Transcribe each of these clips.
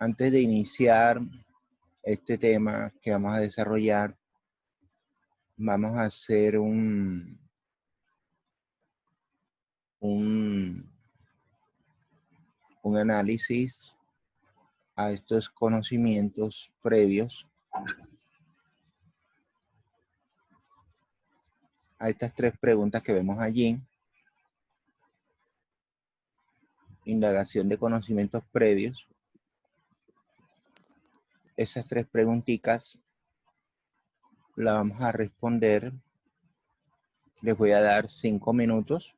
Antes de iniciar este tema que vamos a desarrollar, vamos a hacer un análisis a estos conocimientos previos, a estas 3 preguntas que vemos allí. Indagación de conocimientos previos. Esas 3 preguntitas las vamos a responder. Les voy a dar 5 minutos.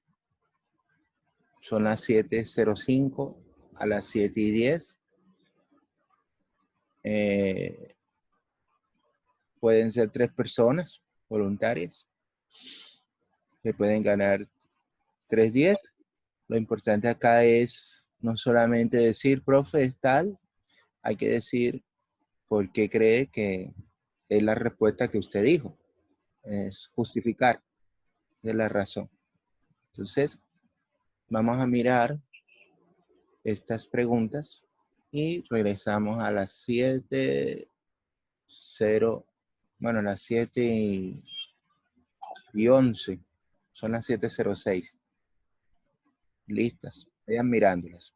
Son las 7:05, a las 7:10. Pueden ser 3 personas voluntarias. Se pueden ganar 3:10. Lo importante acá es no solamente decir, profe, es tal, hay que decir por qué cree que es la respuesta que usted dijo. Es justificar de la razón. Entonces, vamos a mirar estas preguntas y regresamos a las 7:0, bueno, las 7:11. Son las 7:06. Listas. Vayan mirándolas.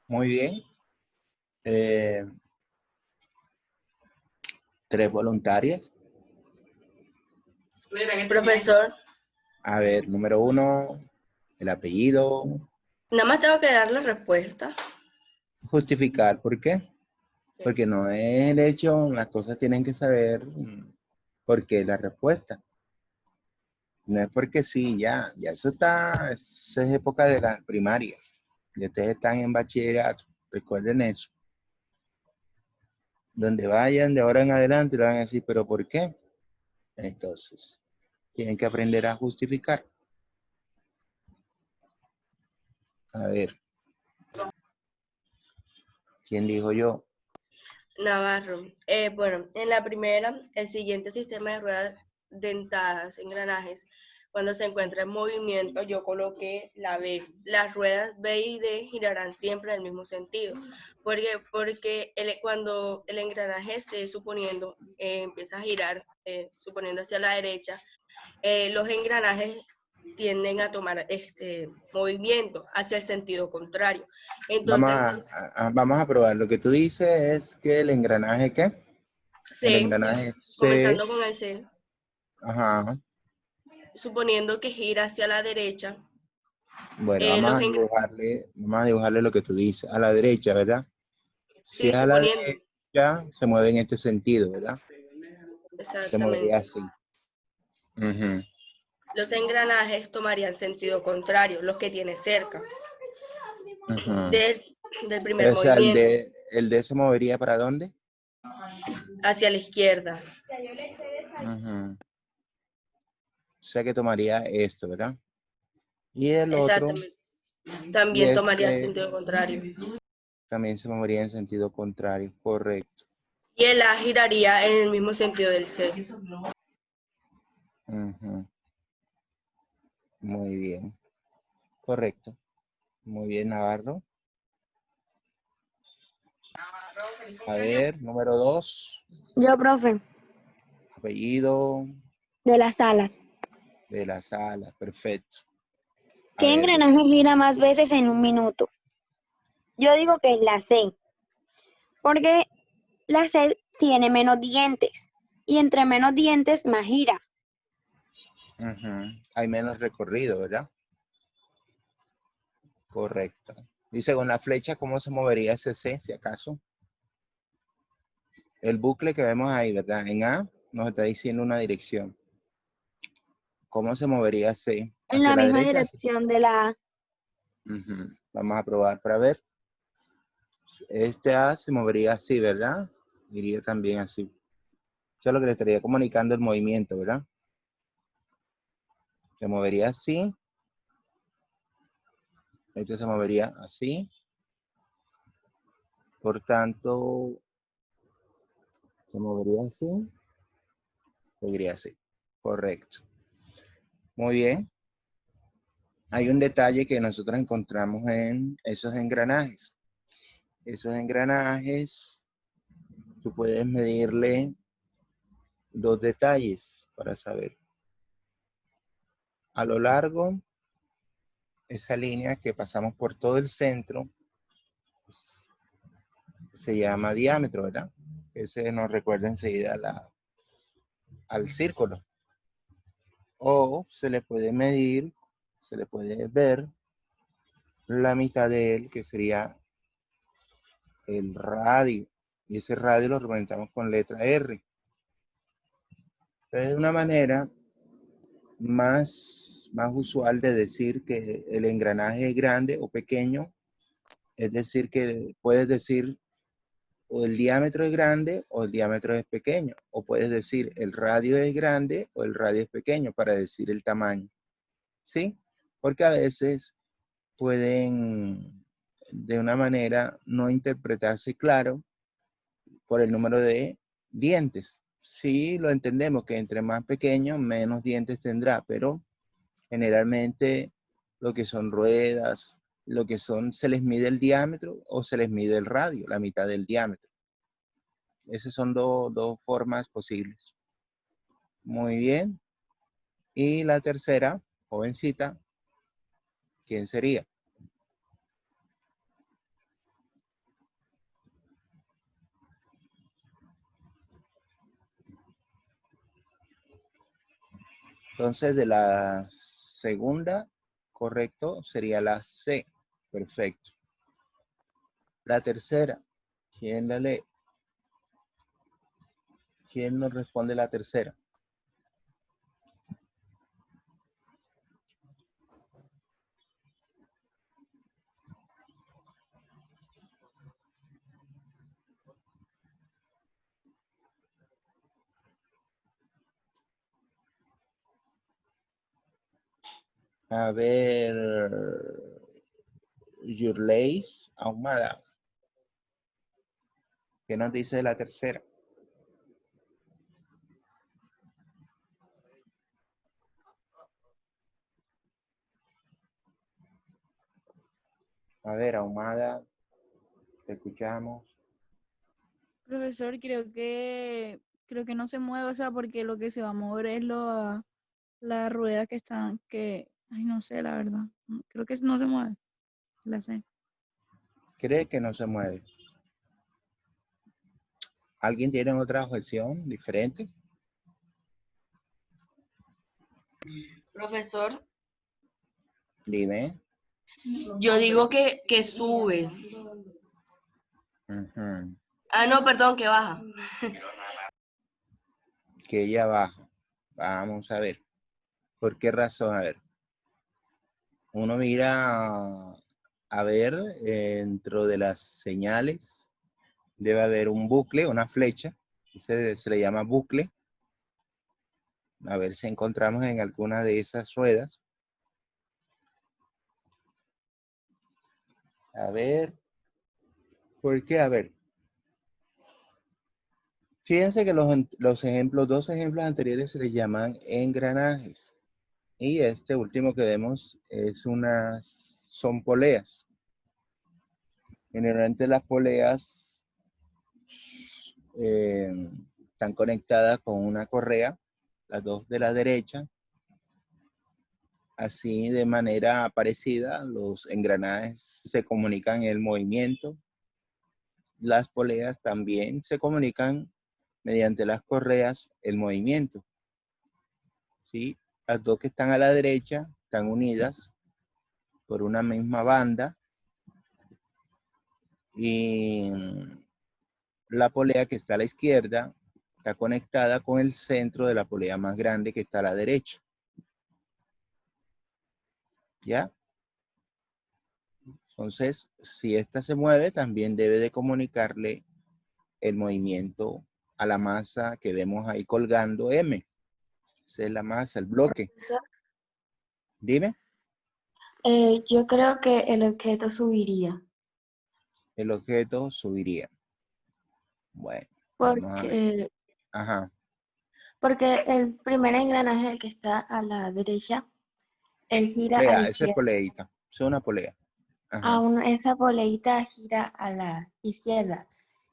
Muy bien. 3 voluntarias. Profesor, A ver, número 1, el apellido. nada más tengo que dar la respuesta. Justificar, ¿por qué? Sí. Porque no es el hecho, las cosas tienen que saber por qué la respuesta. No es porque sí, ya eso está, esa es época de la primaria. Y ustedes están en bachillerato, recuerden eso. Donde vayan de ahora en adelante, le van a decir, ¿pero por qué? Entonces, tienen que aprender a justificar. A ver, ¿quién dijo yo? Navarro. Bueno, en la primera, el siguiente sistema de ruedas dentadas, engranajes, cuando se encuentra en movimiento, yo coloqué la B. Las ruedas B y D girarán siempre en el mismo sentido. Porque cuando el engranaje se suponiendo empieza a girar, suponiendo hacia la derecha, los engranajes tienden a tomar este movimiento hacia el sentido contrario. Vamos Entonces, vamos a probar. Lo que tú dices es que el engranaje, ¿qué? El C, engranaje C, comenzando con el C, ajá. suponiendo que gira hacia la derecha, Bueno, los vamos a dibujarle lo que tú dices. A la derecha, ¿verdad? Si sí, es a la suponiendo, derecha, se mueve en este sentido, ¿verdad? Se movería exactamente. así. Ujú, Los engranajes tomarían sentido contrario, los que tiene cerca ujú. del, del primer Pero o sea, movimiento, el D se movería ¿para dónde? hacia la izquierda. Ujú. O sea que tomaría esto, ¿verdad? Y el otro, Exactamente. y También tomaría este sentido contrario. también se movería en sentido contrario, correcto. Y el A giraría en el mismo sentido del C. Ujú. Muy bien, correcto. Muy bien, Navarro. A ver, número 2, Yo, profe, apellido de las alas. de la sala, perfecto. A ¿Qué ver, engranaje gira más veces en un minuto? Yo digo que es la C, porque la C tiene menos dientes y entre menos dientes más gira. ujú, hay menos recorrido, ¿verdad? Correcto. Y según la flecha, ¿cómo se movería ese C, si acaso? El bucle que vemos ahí, ¿verdad? En A nos está diciendo una dirección. ¿Cómo se movería C? En ¿Hacia la la misma derecha? dirección de la A. Ujú. Vamos a probar para ver. Este A se movería así, ¿verdad? Iría también así. Eso es lo que le estaría comunicando el movimiento, ¿verdad? Se movería así. Este se movería así. Por tanto, se movería así. Seguiría así. Correcto. Muy bien. Hay un detalle que nosotros encontramos en esos engranajes. Esos engranajes, tú puedes medirle dos detalles para saber. A lo largo, esa línea que pasamos por todo el centro se llama diámetro, ¿verdad? Ese nos recuerda enseguida al círculo. O se le puede medir, se le puede ver la mitad de él, que sería el radio. Y ese radio lo representamos con letra R. Entonces, es una manera más usual de decir que el engranaje es grande o pequeño. Es decir, que puedes decir o el diámetro es grande o el diámetro es pequeño. O puedes decir el radio es grande o el radio es pequeño para decir el tamaño. ¿Sí? Porque a veces pueden de una manera no interpretarse claro por el número de dientes. Sí, lo entendemos que entre más pequeño, menos dientes tendrá, pero generalmente lo que son ruedas, lo que son, se les mide el diámetro o se les mide el radio, la mitad del diámetro. Esas son dos formas posibles. Muy bien. Y la tercera, jovencita, ¿quién sería? Entonces, de la segunda, correcto, sería la C. Perfecto. La tercera, ¿quién la lee? ¿Quién nos responde la tercera? A ver, Yurleis Ahumada. ¿Qué nos dice la tercera? A ver, Ahumada, te escuchamos. Profesor, creo que no se mueve, o sea, porque lo que se va a mover es las ruedas que están, ay, no sé, la verdad. Creo que no se mueve, la sé. ¿Cree que no se mueve? ¿Alguien tiene otra objeción diferente? Profesor, Dime. yo digo que sube. Ujú. Ah, no, perdón, que baja. Que ella baja. Vamos a ver. ¿Por qué razón? A ver. Uno mira a ver dentro de las señales debe haber un bucle, una flecha. Se le llama bucle. A ver si encontramos en alguna de esas ruedas. A ver. ¿Por qué? A ver. Fíjense que los ejemplos, dos ejemplos anteriores se les llaman engranajes. Y este último que vemos es son poleas. Generalmente las poleas están conectadas con una correa, las dos de la derecha. Así de manera parecida, los engranajes se comunican en el movimiento. Las poleas también se comunican mediante las correas el movimiento. ¿Sí? Las dos que están a la derecha están unidas por una misma banda y la polea que está a la izquierda está conectada con el centro de la polea más grande que está a la derecha. ¿Ya? Entonces, si esta se mueve, también debe de comunicarle el movimiento a la masa que vemos ahí colgando M. Esa es la masa, el bloque. Dime. Yo creo que el objeto subiría, El objeto subiría. Bueno, vamos a ver. porque, Ajá. porque el primer engranaje, el que está a la derecha, él gira a la Polea, esa es izquierda. poleita. Es una polea. Ajá. Aún esa poleita gira a la izquierda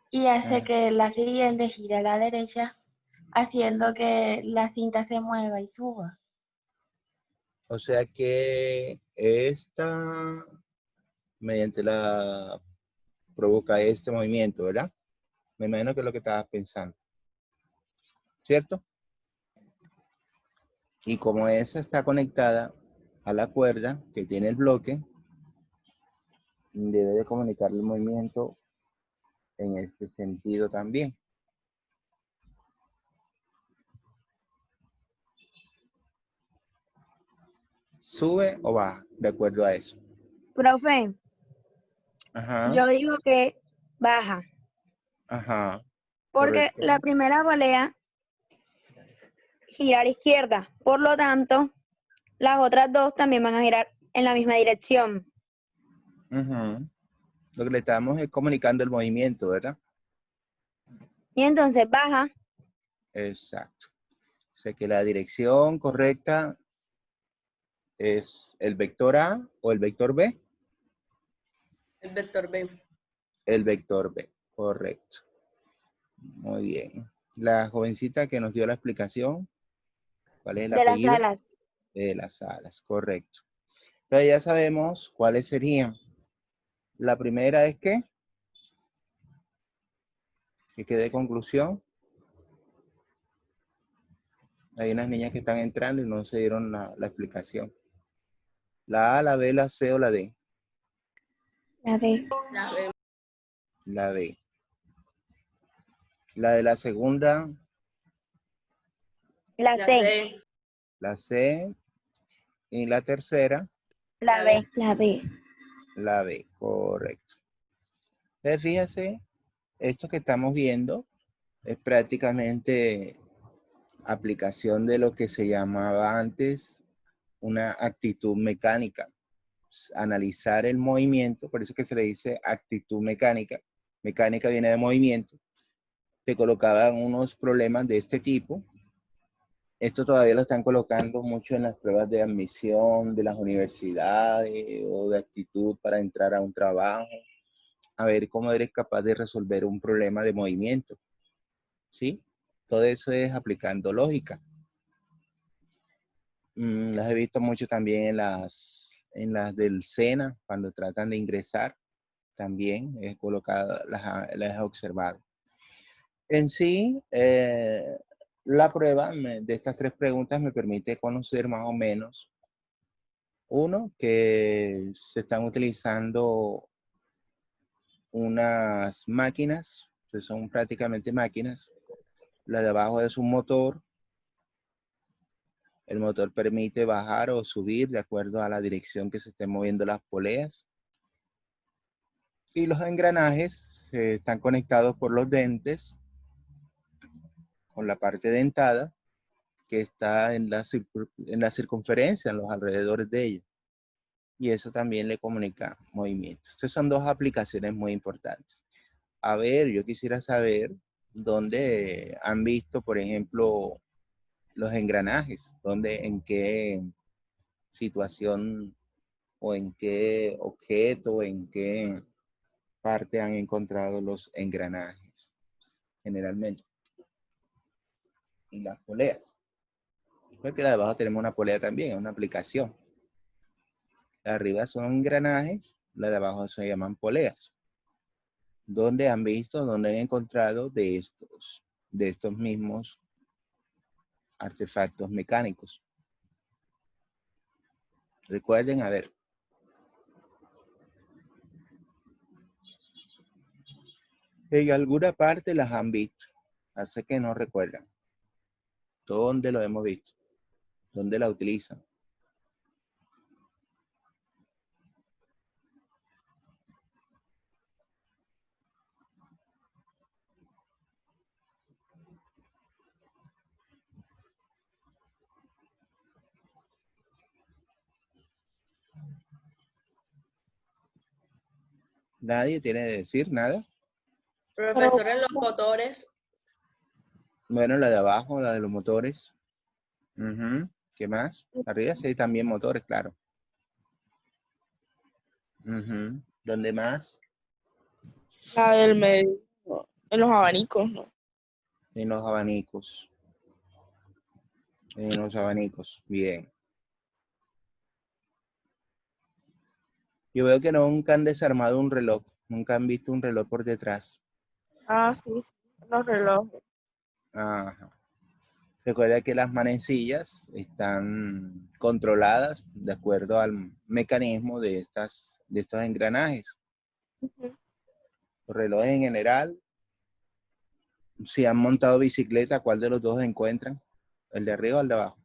y hace Ajá. que la siguiente gire a la derecha, haciendo que la cinta se mueva y suba. O sea que esta, mediante provoca este movimiento, ¿verdad? Me imagino que es lo que estabas pensando. ¿Cierto? Y como esa está conectada a la cuerda que tiene el bloque, debe de comunicar el movimiento en este sentido también. ¿Sube o baja? De acuerdo a eso. Profe, Ajá, yo digo que baja, ajá, porque correcto. la primera polea gira a la izquierda, por lo tanto, las otras dos también van a girar en la misma dirección. Ujú. Lo que le estamos es comunicando el movimiento, ¿verdad? Y entonces baja, Exacto. O sea que la dirección correcta es el vector A o el vector B. El vector B. El vector B, correcto. Muy bien. La jovencita que nos dio la explicación, ¿cuál es el de las apellido? alas. De las alas, correcto. Pero ya sabemos cuáles serían. La primera es que quede conclusión. Hay unas niñas que están entrando y no se dieron la explicación. ¿La A, la B, la C o la D? La B. La B. La B. La de la segunda, La La C. C. la C. Y la tercera, La B. La B. la B. Correcto. Entonces, fíjense, esto que estamos viendo es prácticamente aplicación de lo que se llamaba antes una actitud mecánica. Analizar el movimiento, por eso que se le dice actitud mecánica. Mecánica viene de movimiento. Te colocaban unos problemas de este tipo. Esto todavía lo están colocando mucho en las pruebas de admisión de las universidades o de actitud para entrar a un trabajo. A ver cómo eres capaz de resolver un problema de movimiento. ¿Sí? Todo eso es aplicando lógica. Las he visto mucho también en las del SENA, cuando tratan de ingresar, también he colocado, las he observado. En sí, la prueba de estas 3 preguntas me permite conocer más o menos, uno, que se están utilizando unas máquinas, que son prácticamente máquinas. La de abajo es un motor. El motor permite bajar o subir de acuerdo a la dirección que se estén moviendo las poleas. Y los engranajes están conectados por los dentes con la parte dentada que está en la circunferencia, en los alrededores de ella. Y eso también le comunica movimiento. Estas son 2 aplicaciones muy importantes. A ver, yo quisiera saber dónde han visto, por ejemplo, los engranajes, en qué situación o en qué objeto, o en qué parte han encontrado los engranajes, generalmente. Y las poleas. Porque la de abajo tenemos una polea también, es una aplicación. La de arriba son engranajes, la de abajo se llaman poleas. ¿Dónde han visto, dónde han encontrado de estos mismos artefactos mecánicos? Recuerden, a ver. En alguna parte las han visto, hace que no recuerdan. ¿Dónde lo hemos visto? ¿Dónde la utilizan? ¿Nadie tiene que decir nada? Profesor, en los motores. Bueno, la de abajo, la de los motores. Ujú. ¿Qué más? Arriba sí hay también motores, claro. Ujú. ¿Dónde más? La del medio, en los abanicos, ¿no? En los abanicos. En los abanicos. Bien. Yo veo que nunca han desarmado un reloj. Nunca han visto un reloj por detrás. Ah, sí, sí, los relojes. Ajá. Recuerda que las manecillas están controladas de acuerdo al mecanismo de estos engranajes. Ujú. Los relojes en general, si han montado bicicleta, ¿cuál de los dos encuentran? ¿El de arriba o el de abajo?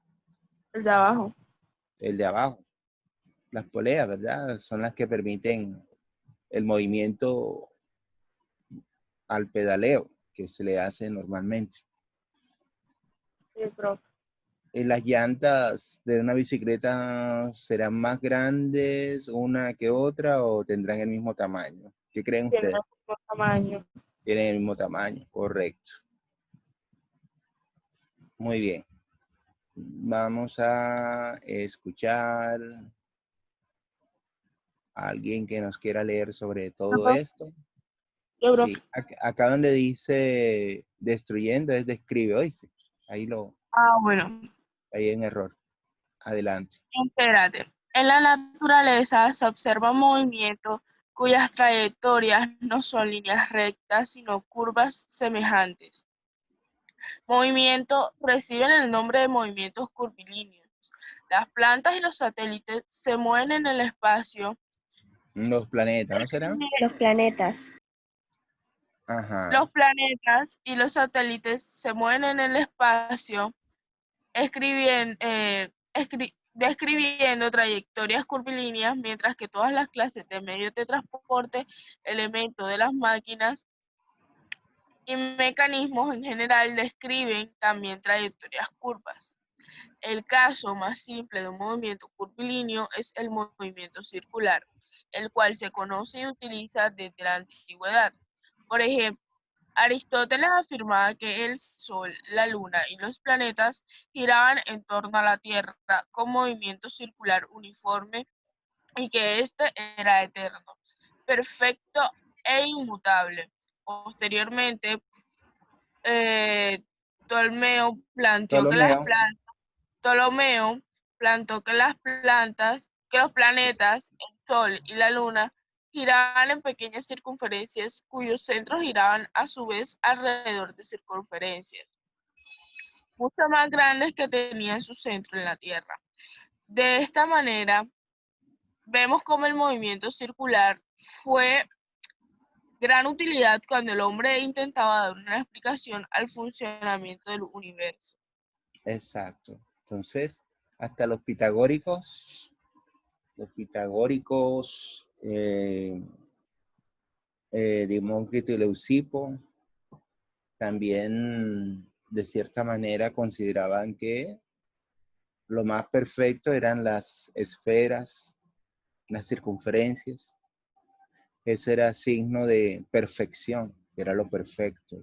El de abajo. El de abajo. Las poleas, ¿verdad? Son las que permiten el movimiento al pedaleo que se le hace normalmente. Sí, profe. ¿Las llantas de una bicicleta serán más grandes una que otra o tendrán el mismo tamaño? ¿Qué creen Tiene el ustedes? mismo tamaño. Tienen el mismo tamaño, correcto. Muy bien. Vamos a escuchar a alguien que nos quiera leer sobre todo Ajá. esto. Yo, Sí, profe. acá donde dice destruyendo es describe, ¿oíste? Ahí Ah, bueno. hay un error. Adelante. Espérate. En la naturaleza se observa un movimiento cuyas trayectorias no son líneas rectas, sino curvas semejantes. movimiento reciben el nombre de movimientos curvilíneos. Las plantas y los satélites se mueven en el espacio. Los planetas, ¿no será? Los planetas. Ajá. Los planetas y los satélites se mueven en el espacio describiendo trayectorias curvilíneas, mientras que todas las clases de medios de transporte, elementos de las máquinas y mecanismos en general describen también trayectorias curvas. El caso más simple de un movimiento curvilíneo es el movimiento circular, el cual se conoce y utiliza desde la antigüedad. Por ejemplo, Aristóteles afirmaba que el Sol, la Luna y los planetas giraban en torno a la Tierra con movimiento circular uniforme y que éste era eterno, perfecto e inmutable. Posteriormente, Ptolomeo planteó que Ptolomeo. Ptolomeo plantó que los planetas, el Sol y la Luna giraban en pequeñas circunferencias cuyos centros giraban a su vez alrededor de circunferencias mucho más grandes que tenían su centro en la Tierra. De esta manera, vemos cómo el movimiento circular fue gran utilidad cuando el hombre intentaba dar una explicación al funcionamiento del universo. Exacto. Entonces, hasta los pitagóricos, Demócrito y Leucipo, también de cierta manera consideraban que lo más perfecto eran las esferas, las circunferencias. Ese era signo de perfección, que era lo perfecto.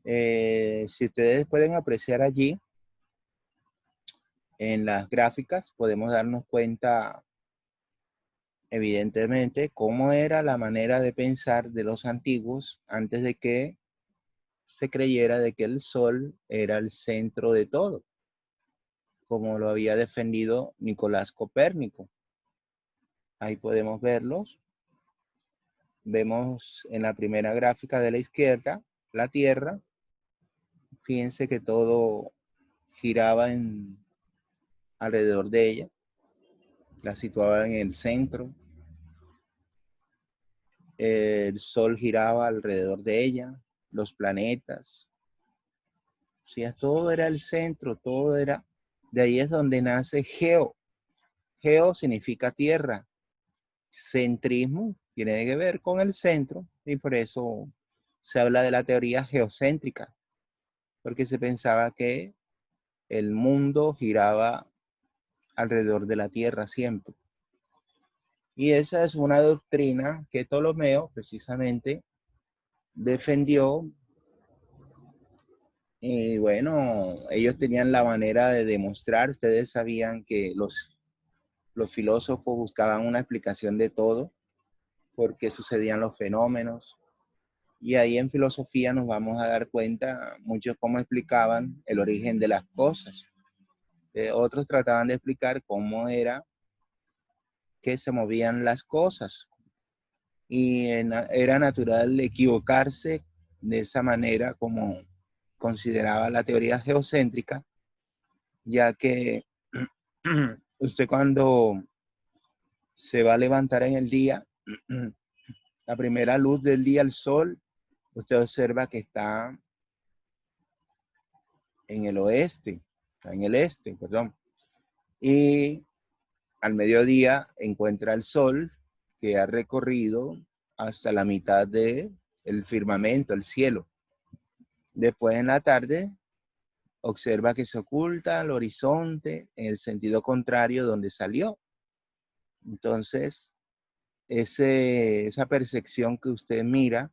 Si ustedes pueden apreciar allí, en las gráficas, podemos darnos cuenta, evidentemente, cómo era la manera de pensar de los antiguos antes de que se creyera de que el Sol era el centro de todo, como lo había defendido Nicolás Copérnico. Ahí podemos verlos. Vemos en la primera gráfica de la izquierda la Tierra. Fíjense que todo giraba alrededor de ella. La situaba en el centro. El Sol giraba alrededor de ella. Los planetas. O sea, todo era el centro, todo era. De ahí es donde nace Geo. Geo significa tierra. Centrismo tiene que ver con el centro y por eso se habla de la teoría geocéntrica, porque se pensaba que el mundo giraba alrededor de la Tierra siempre. Y esa es una doctrina que Ptolomeo precisamente defendió. Y bueno, ellos tenían la manera de demostrar, ustedes sabían que los filósofos buscaban una explicación de todo, por qué sucedían los fenómenos. Y ahí en filosofía nos vamos a dar cuenta muchos cómo explicaban el origen de las cosas. Otros trataban de explicar cómo era que se movían las cosas. Y era natural equivocarse de esa manera como consideraba la teoría geocéntrica, ya que usted cuando se va a levantar en el día, la primera luz del día, el sol, usted observa que está en el oeste, está en el este, perdón. Y al mediodía encuentra el sol que ha recorrido hasta la mitad del firmamento, el cielo. Después en la tarde observa que se oculta al horizonte en el sentido contrario donde salió. Entonces, esa percepción que usted mira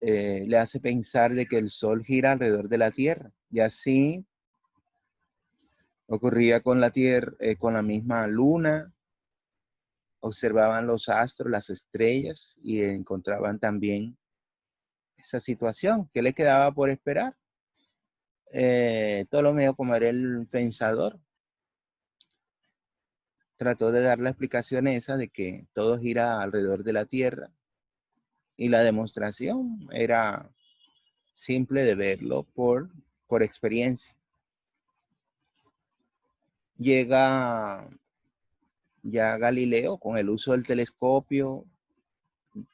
le hace pensar de que el sol gira alrededor de la Tierra. Y así ocurría con la Tierra, con la misma luna. Observaban los astros, las estrellas y encontraban también esa situación. ¿Qué le quedaba por esperar? Ptolomeo, como era el pensador, trató de dar la explicación esa de que todo gira alrededor de la Tierra y la demostración era simple de verlo por experiencia. Llega ya Galileo con el uso del telescopio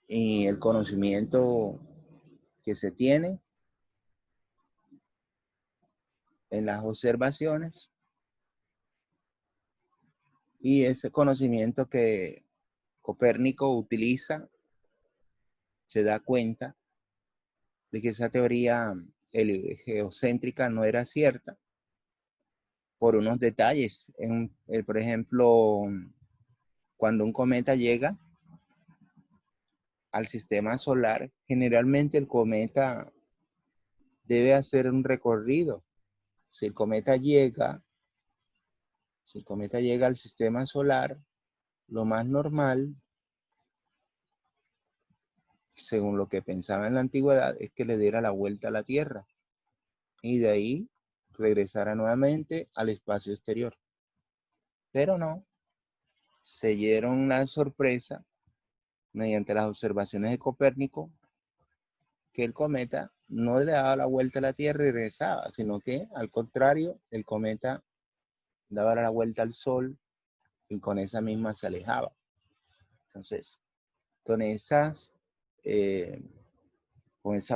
y el conocimiento que se tiene en las observaciones, y ese conocimiento que Copérnico utiliza, se da cuenta de que esa teoría geocéntrica no era cierta por unos detalles. Por ejemplo, cuando un cometa llega al sistema solar, generalmente el cometa debe hacer un recorrido. Si el cometa llega al sistema solar, lo más normal, según lo que pensaba en la antigüedad, es que le diera la vuelta a la Tierra y de ahí regresara nuevamente al espacio exterior. Pero no, se dieron la sorpresa mediante las observaciones de Copérnico que el cometa no le daba la vuelta a la Tierra y regresaba, sino que al contrario, el cometa daba la vuelta al Sol y con esa misma se alejaba. Entonces, con esa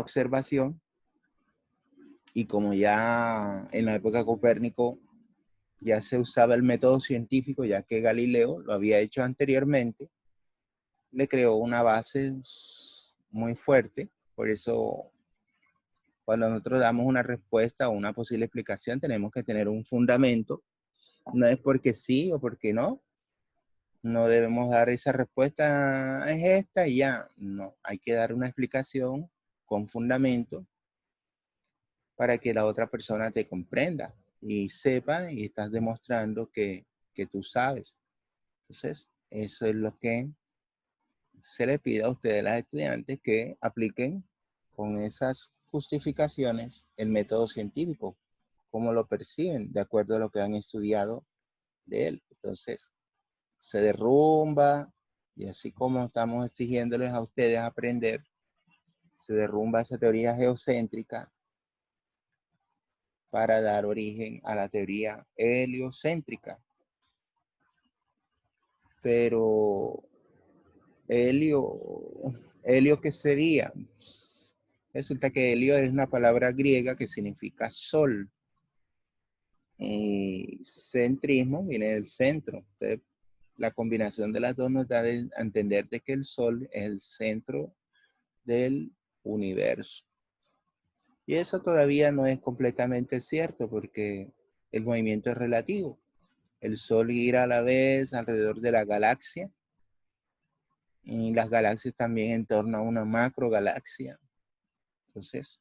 observación, y como ya en la época de Copérnico ya se usaba el método científico, ya que Galileo lo había hecho anteriormente, le creó una base muy fuerte. Por eso, cuando nosotros damos una respuesta o una posible explicación, tenemos que tener un fundamento. No es porque sí o porque no. No debemos dar esa respuesta, es esta y ya. No, hay que dar una explicación con fundamento para que la otra persona te comprenda y sepa y estás demostrando que tú sabes. Entonces, eso es lo que se le pide a ustedes, las estudiantes, que apliquen con esas justificaciones el método científico, cómo lo perciben de acuerdo a lo que han estudiado de él. Entonces, se derrumba, y así como estamos exigiéndoles a ustedes aprender, se derrumba esa teoría geocéntrica para dar origen a la teoría heliocéntrica. Pero helio, ¿qué sería? Resulta que helio es una palabra griega que significa sol. Y centrismo viene del centro. Entonces, la combinación de las dos nos da a entender de que el sol es el centro del universo. Y eso todavía no es completamente cierto porque el movimiento es relativo. El sol gira a la vez alrededor de la galaxia y las galaxias también en torno a una macrogalaxia. Entonces,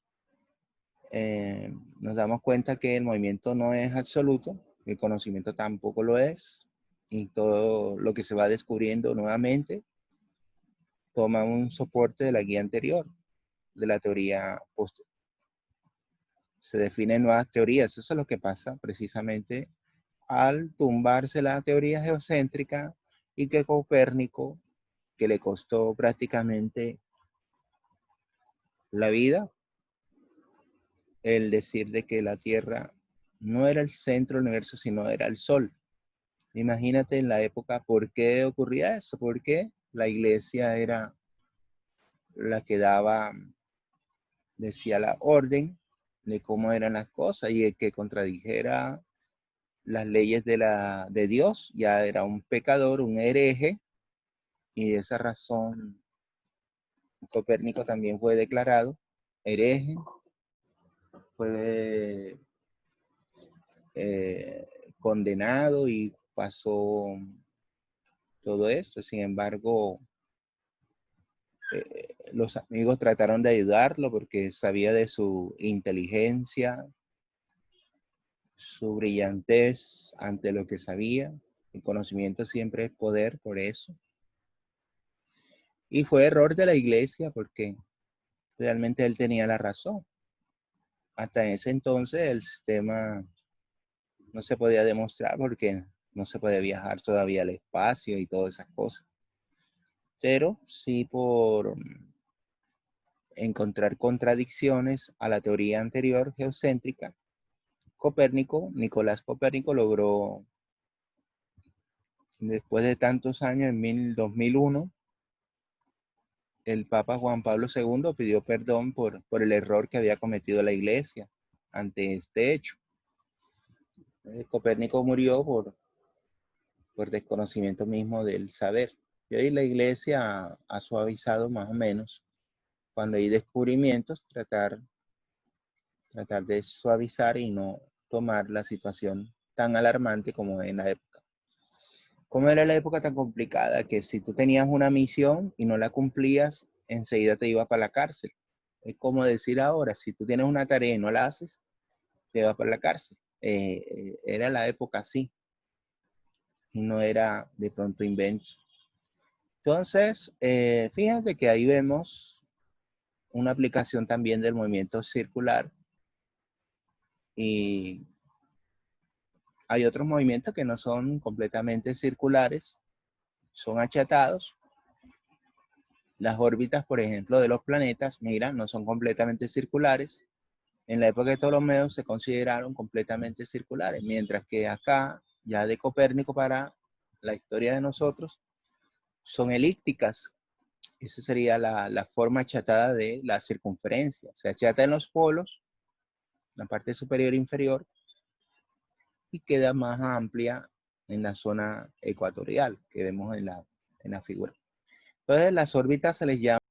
nos damos cuenta que el movimiento no es absoluto, el conocimiento tampoco lo es, y todo lo que se va descubriendo nuevamente toma un soporte de la guía anterior, de la teoría posterior. Se definen nuevas teorías. Eso es lo que pasa precisamente al tumbarse la teoría geocéntrica y que Copérnico, que le costó prácticamente la vida, el decir de que la Tierra no era el centro del universo, sino era el Sol. Imagínate en la época por qué ocurría eso, porque la iglesia era la que daba, decía la orden de cómo eran las cosas, y el que contradijera las leyes de Dios ya era un pecador, un hereje, y de esa razón Copérnico también fue declarado hereje, fue condenado y pasó todo esto. Sin embargo, los amigos trataron de ayudarlo porque sabía de su inteligencia, su brillantez ante lo que sabía. El conocimiento siempre es poder, por eso. Y fue error de la iglesia porque realmente él tenía la razón. Hasta ese entonces el sistema no se podía demostrar porque no se puede viajar todavía al espacio y todas esas cosas. Pero sí por encontrar contradicciones a la teoría anterior geocéntrica, Nicolás Copérnico logró, después de tantos años, en 2001, el Papa Juan Pablo II pidió perdón por el error que había cometido la Iglesia ante este hecho. Copérnico murió por desconocimiento mismo del saber. Y hoy la Iglesia ha suavizado más o menos. Cuando hay descubrimientos, tratar de suavizar y no tomar la situación tan alarmante como en la época. ¿Cómo era la época tan complicada? Que si tú tenías una misión y no la cumplías, enseguida te ibas para la cárcel. Es como decir ahora, si tú tienes una tarea y no la haces, te vas para la cárcel. Era la época así. Y no era de pronto invento. Entonces, fíjate que ahí vemos una aplicación también del movimiento circular. Y hay otros movimientos que no son completamente circulares, son achatados. Las órbitas, por ejemplo, de los planetas, mira, no son completamente circulares. En la época de Ptolomeo se consideraron completamente circulares, mientras que acá, ya de Copérnico para la historia de nosotros, son elípticas. Esa sería la forma achatada de la circunferencia. Se achata en los polos, la parte superior e inferior, y queda más amplia en la zona ecuatorial que vemos en la figura. Entonces, las órbitas se les llama